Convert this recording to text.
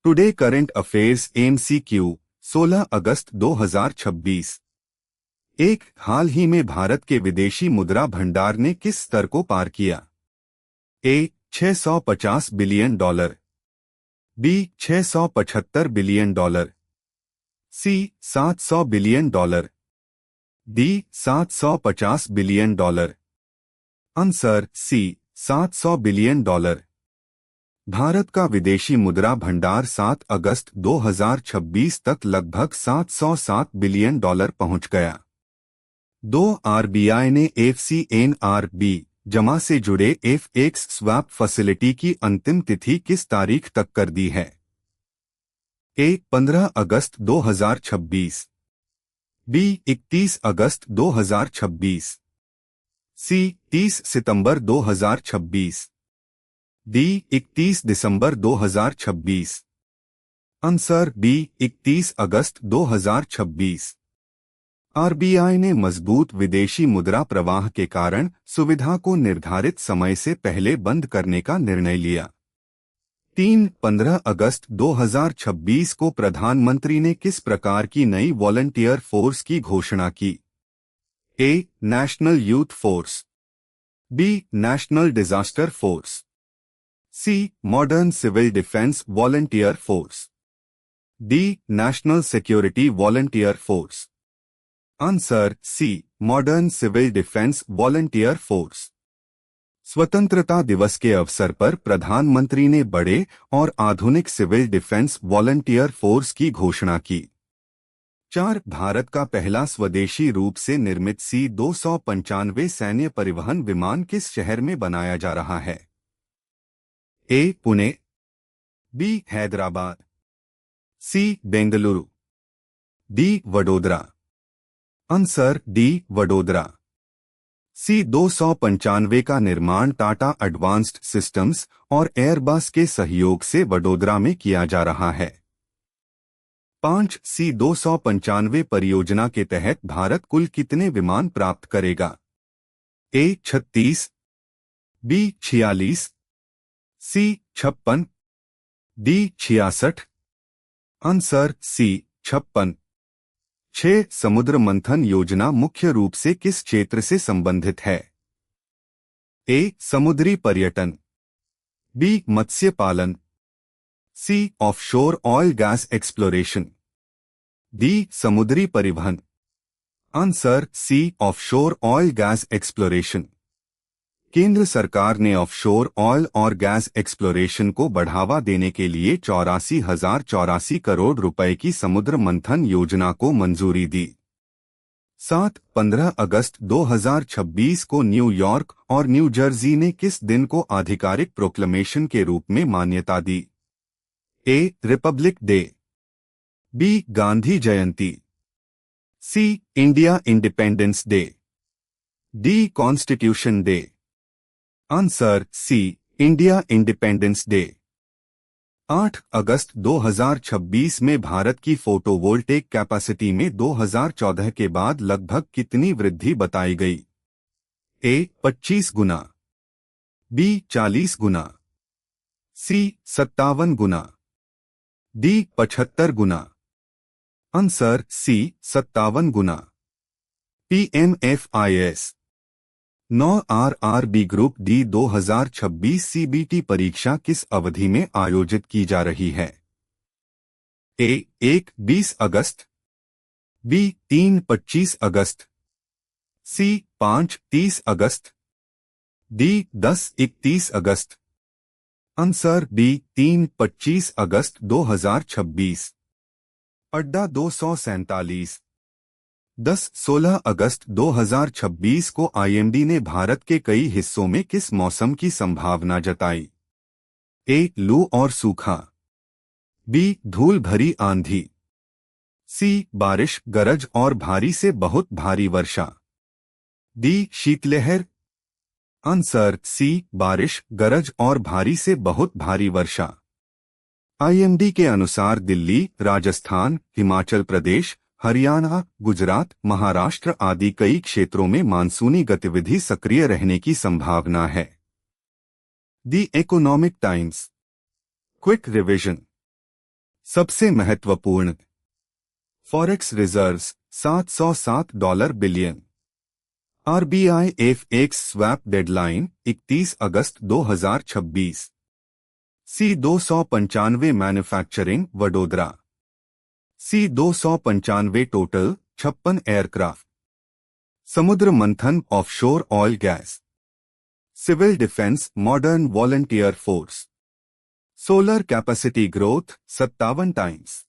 Today current affairs MCQ 16 अगस्त 2026। एक हाल ही में भारत के विदेशी मुद्रा भंडार ने किस स्तर को पार किया? A 650 billion dollar, B 675 billion dollar, C 700 billion dollar, D 750 billion dollar. Answer C 700 billion dollar. Bharat का विदेशी मुद्रा भंडार 7 अगस्त 2026 तक लगभग 707 बिलियन डॉलर पहुंच गया। आरबीआई ने एफसीएनआरबी जमा से जुड़े एफएक्स स्वैप फैसिलिटी की अंतिम तिथि किस तारीख तक कर दी है? ए 15 अगस्त 2026, बी 31 अगस्त 2026, सी 30 सितंबर 2026, डी 31 दिसंबर 2026। आंसर बी 31 अगस्त 2026। आरबीआई ने मजबूत विदेशी मुद्रा प्रवाह के कारण सुविधा को निर्धारित समय से पहले बंद करने का निर्णय लिया। 15 अगस्त 2026 को प्रधानमंत्री ने किस प्रकार की नई वॉलंटियर फोर्स की घोषणा की? A national youth force, B national disaster force, C modern civil defence volunteer force, D national security volunteer force. Answer C modern civil defence volunteer force. स्वतंत्रता दिवस के अवसर पर प्रधानमंत्री ने बड़े और आधुनिक सिविल डिफेंस वॉलंटियर फोर्स की घोषणा की। 4 भारत का पहला स्वदेशी रूप से निर्मित C-295 सैन्य परिवहन विमान किस शहर में बनाया जा रहा है? A Pune, B Hyderabad, C Bengaluru, D Vadodara. Answer D Vadodara. C-295 का निर्माण टाटा एडवांस्ड सिस्टम्स और एयरबस के सहयोग से वडोदरा में किया जा रहा है। 5 C-295 परियोजना के तहत भारत कुल कितने विमान प्राप्त करेगा? A 36, B 46, C 56, D 66। Answer C 56। 6 समुद्र मंथन योजना मुख्य रूप से किस क्षेत्र से संबंधित है? ए समुद्री पर्यटन, बी मत्स्य पालन, C offshore oil gas exploration, D समुद्री परिवहन। Answer C offshore oil gas exploration. केंद्र सरकार ने ऑफशोर ऑयल और गैस एक्सप्लोरेशन को बढ़ावा देने के लिए 84,084 करोड़ रुपए की समुद्र मंथन योजना को मंजूरी दी। 15 अगस्त 2026 को न्यूयॉर्क और न्यू जर्सी ने किस दिन को आधिकारिक प्रोक्लेमेशन के रूप में मान्यता दी? A republic day, B Gandhi Jayanti, C India independence day, D constitution day. Answer C India independence day. 8 अगस्त 2026 में भारत की फोटोवोल्टेक कैपेसिटी में 2014 के बाद लगभग कितनी वृद्धि बताई गई? ए 25 गुना, बी 40 गुना, सी 57 गुना, डी 75 गुना। आंसर सी 57 गुना। PMFIS 9 RRB group D 2026 CBT परीक्षा किस अवधि में आयोजित की जा रही है? ए 1 20 अगस्त, बी 3 25 अगस्त, सी 5 30 अगस्त, डी 10 31 अगस्त। आंसर डी 3 25 अगस्त 2026। अड्डा 247 10-16 अगस्त 2026 को आईएमडी ने भारत के कई हिस्सों में किस मौसम की संभावना जताई? ए लू और सूखा, बी धूल भरी आंधी, सी बारिश गरज और भारी से बहुत भारी वर्षा, डी शीतलहर। आंसर सी बारिश गरज और भारी से बहुत भारी वर्षा। आईएमडी के अनुसार दिल्ली, राजस्थान, हिमाचल प्रदेश, हरियाणा, गुजरात, महाराष्ट्र आदि कई क्षेत्रों में मानसूनी गतिविधि सक्रिय रहने की संभावना है। The economic times. Quick revision. सबसे महत्वपूर्ण forex reserves $707 billion. RBI FX swap deadline 31 अगस्त 2026। C295 manufacturing Vadodara. C295 total 56 aircraft. Samudra Manthan offshore oil gas. Civil defence modern volunteer force. Solar capacity growth 57 times.